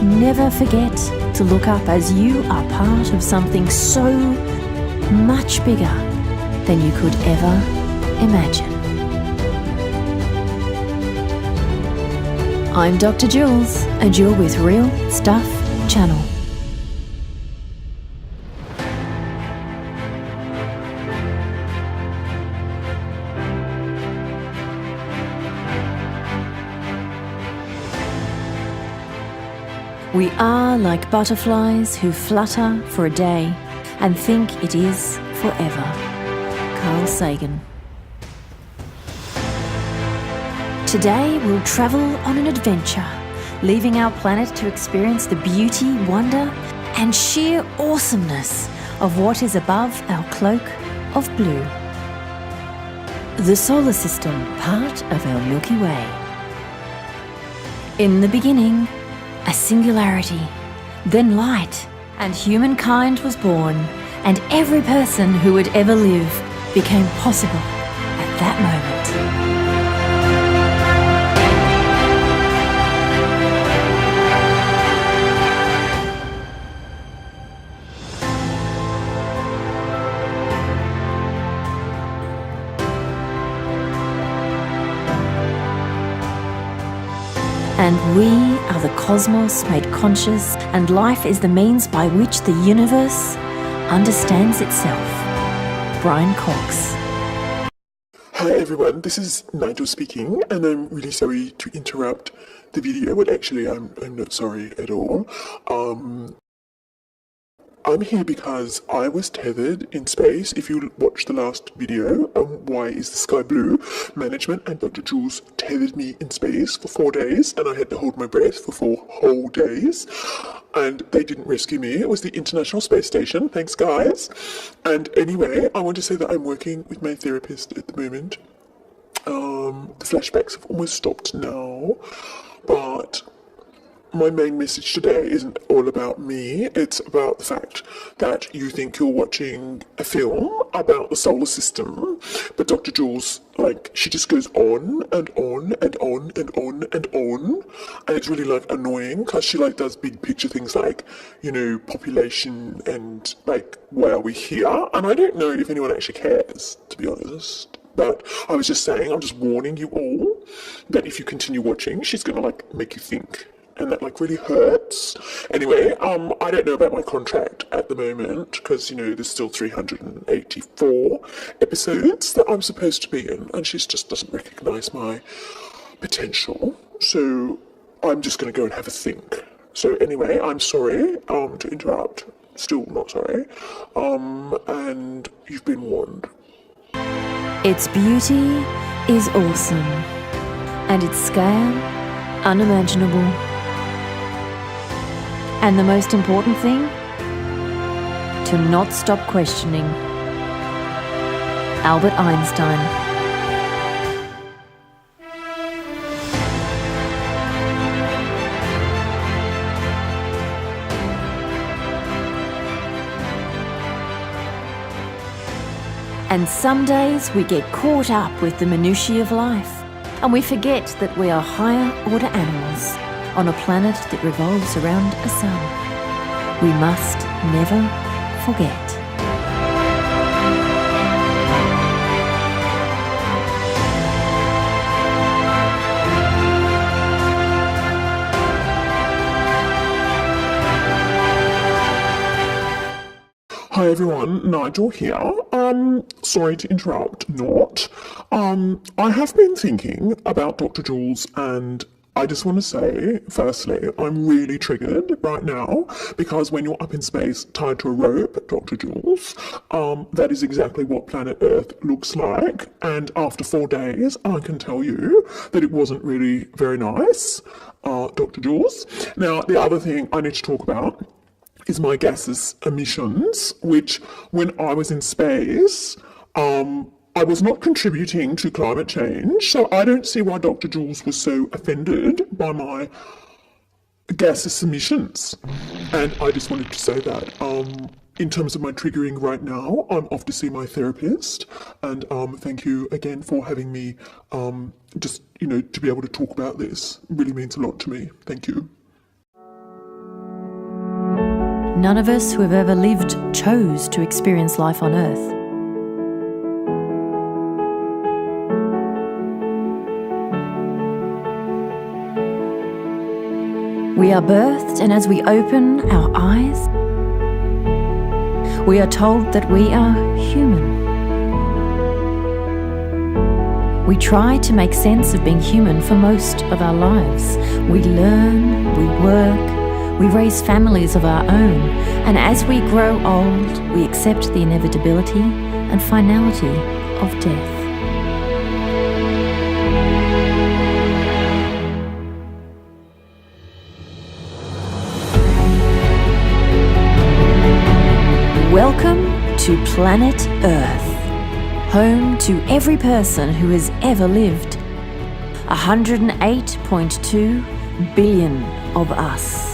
never forget to look up, as you are part of something so much bigger than you could ever imagine. I'm Dr. Jules, and you're with Real Stuff Channel. We are like butterflies who flutter for a day and think it is forever. Carl Sagan. Today we'll travel on an adventure, leaving our planet to experience the beauty, wonder and sheer awesomeness of what is above our cloak of blue. The solar system, part of our Milky Way. In the beginning, a singularity, then light, and humankind was born, and every person who would ever live became possible at that moment. And we are the cosmos made conscious, and life is the means by which the universe understands itself. Brian Cox. Hi everyone, this is Nigel speaking, and I'm really sorry to interrupt the video. Well, actually, I'm not sorry at all. I'm here because I was tethered in space. If you watched the last video on Why is the Sky Blue, management and Dr. Jules tethered me in space for 4 days, and I had to hold my breath for 4 whole days. And they didn't rescue me. It was the International Space Station. Thanks, guys. And anyway, I want to say that I'm working with my therapist at the moment. The flashbacks have almost stopped now, but my main message today isn't all about me. It's about the fact that you think you're watching a film about the solar system, but Dr. Jules, she just goes on and on and on and on and on, and it's really annoying because she does big picture things population and why are we here? And I don't know if anyone actually cares, to be honest. But I was just saying, I'm just warning you all that if you continue watching, she's gonna make you think. And that really hurts. Anyway, I don't know about my contract at the moment because, there's still 384 episodes that I'm supposed to be in, and she just doesn't recognise my potential. So I'm just going to go and have a think. So anyway, I'm sorry to interrupt. Still not sorry. And you've been warned. Its beauty is awesome, and its scale unimaginable. And the most important thing? To not stop questioning. Albert Einstein. And some days we get caught up with the minutiae of life, and we forget that we are higher order animals on a planet that revolves around a sun. We must never forget. Hi everyone, Nigel here. Sorry to interrupt, not. I have been thinking about Dr. Jules, and I just want to say, firstly, I'm really triggered right now because when you're up in space tied to a rope, Dr. Jules, that is exactly what planet Earth looks like. And after 4 days, I can tell you that it wasn't really very nice, Dr. Jules. Now, the other thing I need to talk about is my gases emissions, which when I was in space, I was not contributing to climate change, so I don't see why Dr. Jules was so offended by my gases emissions. And I just wanted to say that in terms of my triggering right now, I'm off to see my therapist, and thank you again for having me to be able to talk about this. It really means a lot to me. Thank you. None of us who have ever lived chose to experience life on Earth. We are birthed, and as we open our eyes, we are told that we are human. We try to make sense of being human for most of our lives. We learn, we work, we raise families of our own, and as we grow old, we accept the inevitability and finality of death. Welcome to Planet Earth, home to every person who has ever lived. 108.2 billion of us.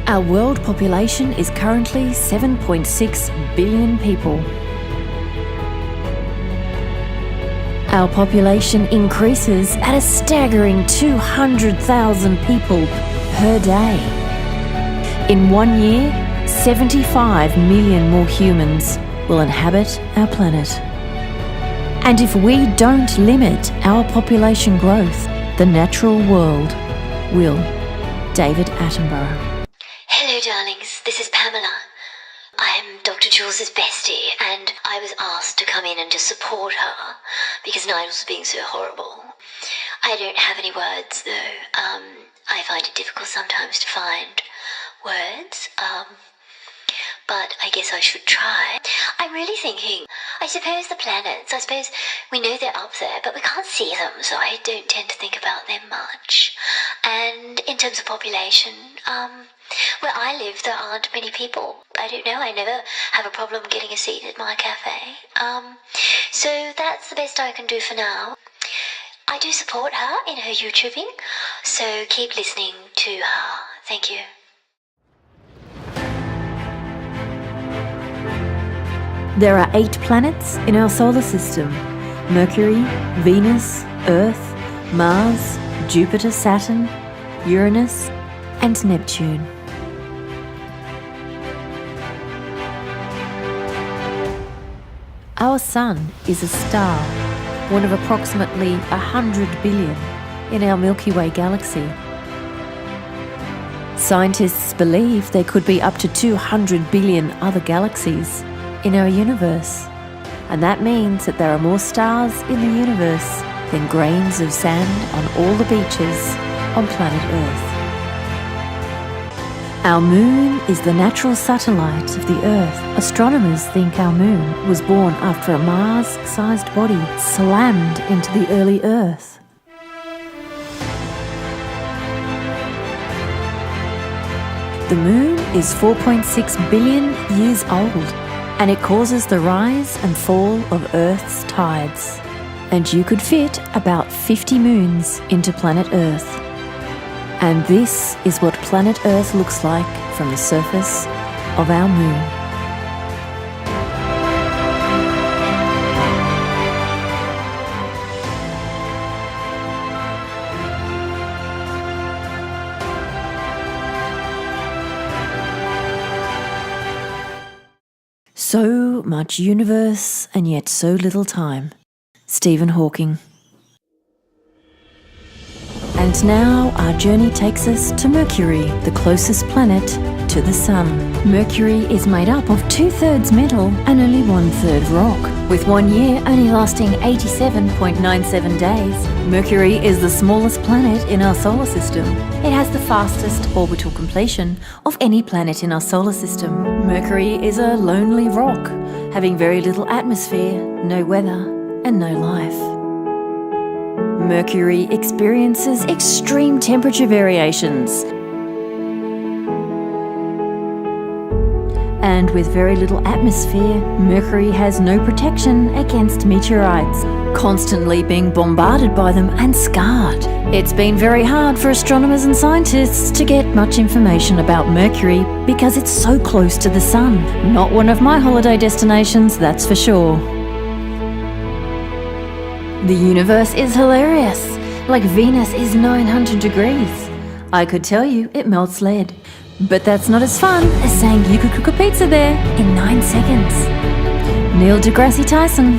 Our world population is currently 7.6 billion people. Our population increases at a staggering 200,000 people per day. In 1 year, 75 million more humans will inhabit our planet. And if we don't limit our population growth, the natural world will. David Attenborough. Hello, darlings. This is Pamela. I'm Dr. Jules's bestie, and I was asked to come in and just support her because Nigel was being so horrible. I don't have any words, though. I find it difficult sometimes to find words. But I guess I should try. I'm really thinking, I suppose the planets, I suppose we know they're up there, but we can't see them, so I don't tend to think about them much. And in terms of population, where I live, there aren't many people. I don't know, I never have a problem getting a seat at my cafe. So that's the best I can do for now. I do support her in her YouTubing, so keep listening to her. Thank you. There are 8 planets in our solar system: Mercury, Venus, Earth, Mars, Jupiter, Saturn, Uranus, and Neptune. Our Sun is a star, one of approximately 100 billion in our Milky Way galaxy. Scientists believe there could be up to 200 billion other galaxies in our universe, and that means that there are more stars in the universe than grains of sand on all the beaches on planet Earth. Our moon is the natural satellite of the Earth. Astronomers think our moon was born after a Mars-sized body slammed into the early Earth. The moon is 4.6 billion years old, and it causes the rise and fall of Earth's tides. And you could fit about 50 moons into planet Earth. And this is what planet Earth looks like from the surface of our moon. So much universe and yet so little time. Stephen Hawking. And now our journey takes us to Mercury, the closest planet to the Sun. Mercury is made up of 2/3 metal and only 1/3 rock. With 1 year only lasting 87.97 days, Mercury is the smallest planet in our solar system. It has the fastest orbital completion of any planet in our solar system. Mercury is a lonely rock, having very little atmosphere, no weather, and no life. Mercury experiences extreme temperature variations, and with very little atmosphere, Mercury has no protection against meteorites, constantly being bombarded by them and scarred. It's been very hard for astronomers and scientists to get much information about Mercury because it's so close to the Sun. Not one of my holiday destinations, that's for sure. The universe is hilarious. Like Venus is 900 degrees. I could tell you it melts lead. But that's not as fun as saying you could cook a pizza there in 9 seconds. Neil deGrasse Tyson.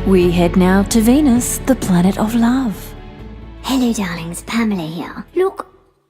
We head now to Venus, the planet of love. Hello, darlings. Pamela here. Look,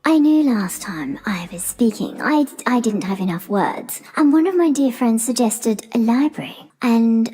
I knew last time I was speaking, I didn't have enough words, and one of my dear friends suggested a library. And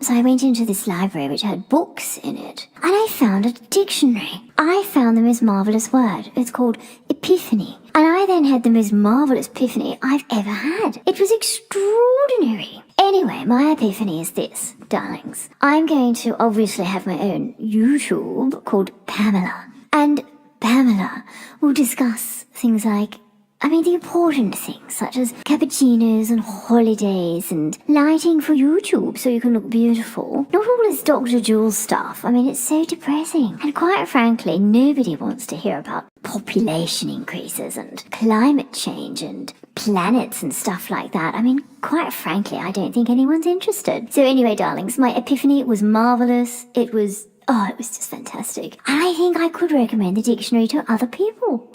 so I went into this library which had books in it, and I found a dictionary. I found the most marvellous word. It's called epiphany. And I then had the most marvellous epiphany I've ever had. It was extraordinary. Anyway, my epiphany is this, darlings. I'm going to obviously have my own YouTube called Pamela. And Pamela will discuss things like, the important things, such as cappuccinos and holidays and lighting for YouTube so you can look beautiful. Not all this Dr. Jules stuff. It's so depressing. And quite frankly, nobody wants to hear about population increases and climate change and planets and stuff like that. Quite frankly, I don't think anyone's interested. So anyway, darlings, my epiphany was marvellous. It was just fantastic. And I think I could recommend the dictionary to other people.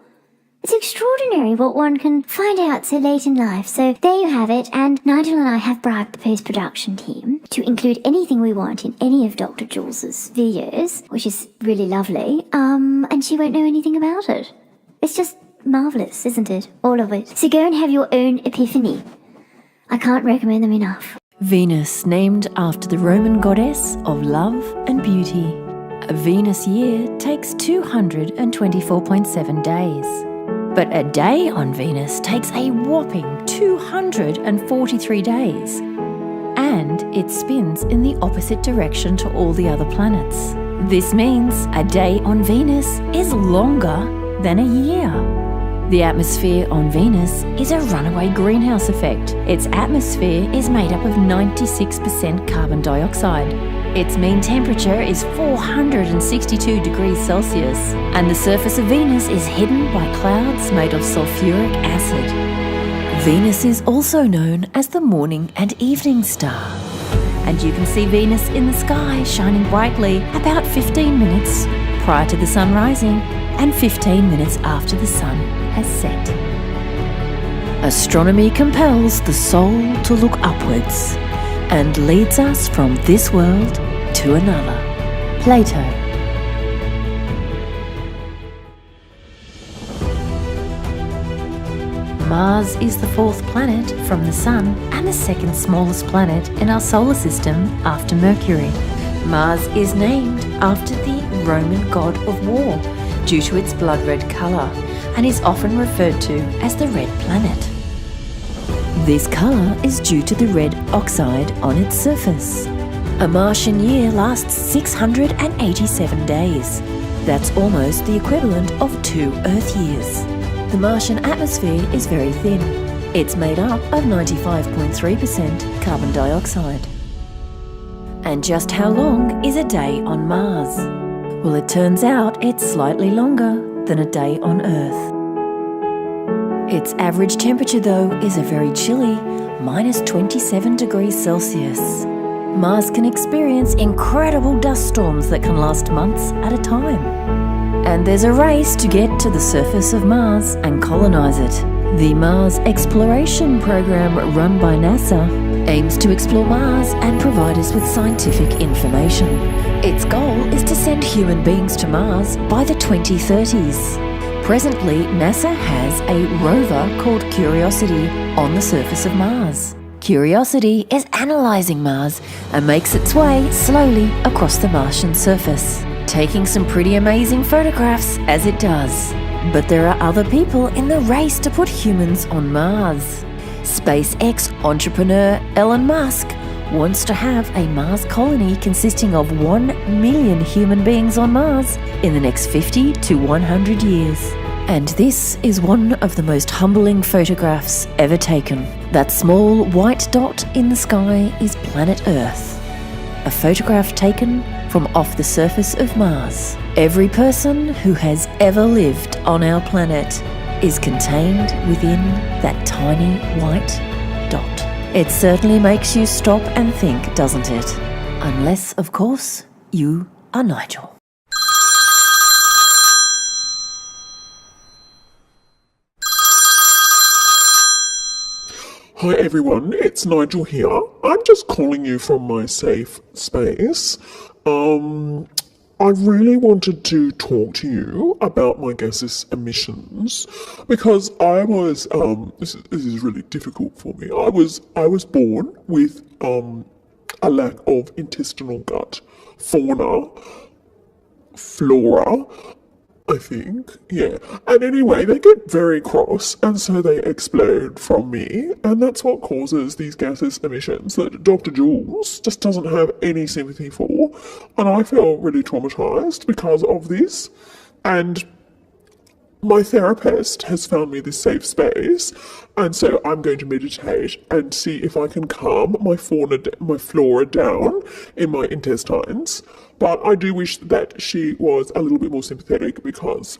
It's extraordinary what one can find out so late in life. So there you have it, and Nigel and I have bribed the post-production team to include anything we want in any of Dr. Jules's videos, which is really lovely, and she won't know anything about it. It's just marvellous, isn't it? All of it. So go and have your own epiphany. I can't recommend them enough. Venus, named after the Roman goddess of love and beauty. A Venus year takes 224.7 days. But a day on Venus takes a whopping 243 days. And it spins in the opposite direction to all the other planets. This means a day on Venus is longer than a year. The atmosphere on Venus is a runaway greenhouse effect. Its atmosphere is made up of 96% carbon dioxide. Its mean temperature is 462 degrees Celsius, and the surface of Venus is hidden by clouds made of sulfuric acid. Venus is also known as the morning and evening star, and you can see Venus in the sky shining brightly about 15 minutes prior to the sun rising and 15 minutes after the sun has set. Astronomy compels the soul to look upwards and leads us from this world to another. Plato. Mars is the fourth planet from the Sun and the second smallest planet in our solar system after Mercury. Mars is named after the Roman god of war due to its blood red colour and is often referred to as the Red Planet. This colour is due to the red oxide on its surface. A Martian year lasts 687 days. That's almost the equivalent of 2 Earth years. The Martian atmosphere is very thin. It's made up of 95.3% carbon dioxide. And just how long is a day on Mars? Well, it turns out it's slightly longer than a day on Earth. Its average temperature, though, is a very chilly -27 degrees Celsius. Mars can experience incredible dust storms that can last months at a time. And there's a race to get to the surface of Mars and colonize it. The Mars Exploration Program, run by NASA, aims to explore Mars and provide us with scientific information. Its goal is to send human beings to Mars by the 2030s. Presently, NASA has a rover called Curiosity on the surface of Mars. Curiosity is analysing Mars and makes its way slowly across the Martian surface, taking some pretty amazing photographs as it does. But there are other people in the race to put humans on Mars. SpaceX entrepreneur Elon Musk wants to have a Mars colony consisting of 1 million human beings on Mars in the next 50 to 100 years. And this is one of the most humbling photographs ever taken. That small white dot in the sky is planet Earth. A photograph taken from off the surface of Mars. Every person who has ever lived on our planet is contained within that tiny white dot. It certainly makes you stop and think, doesn't it? Unless, of course, you are Nigel. Hi everyone, it's Nigel here. I'm just calling you from my safe space. I really wanted to talk to you about my gaseous emissions because I was this is really difficult for me. I was born with a lack of intestinal gut flora, I think, yeah. And anyway, they get very cross, and so they explode from me, and that's what causes these gaseous emissions that Dr. Jules just doesn't have any sympathy for, and I feel really traumatized because of this. And my therapist has found me this safe space, and so I'm going to meditate and see if I can calm my flora down in my intestines. But I do wish that she was a little bit more sympathetic because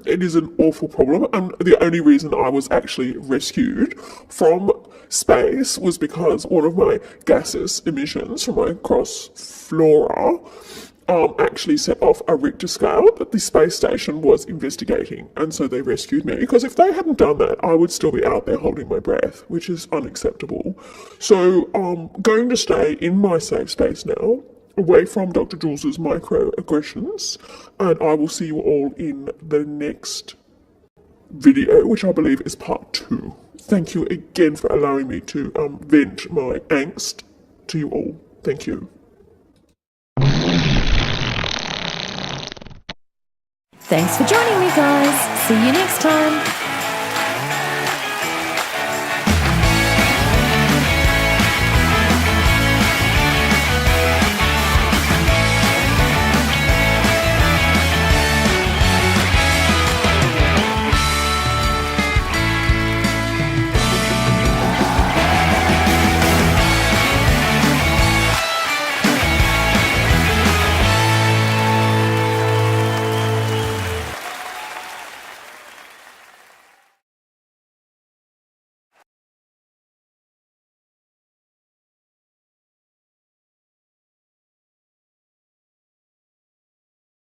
it is an awful problem, and the only reason I was actually rescued from space was because one of my gaseous emissions from my cross flora actually set off a Richter scale that the space station was investigating, and so they rescued me, because if they hadn't done that, I would still be out there holding my breath, which is unacceptable. So I'm going to stay in my safe space now, away from Dr. Jules's microaggressions, and I will see you all in the next video, which I believe is part 2. Thank you again for allowing me to vent my angst to you all. Thank you. Thanks for joining me, guys. See you next time.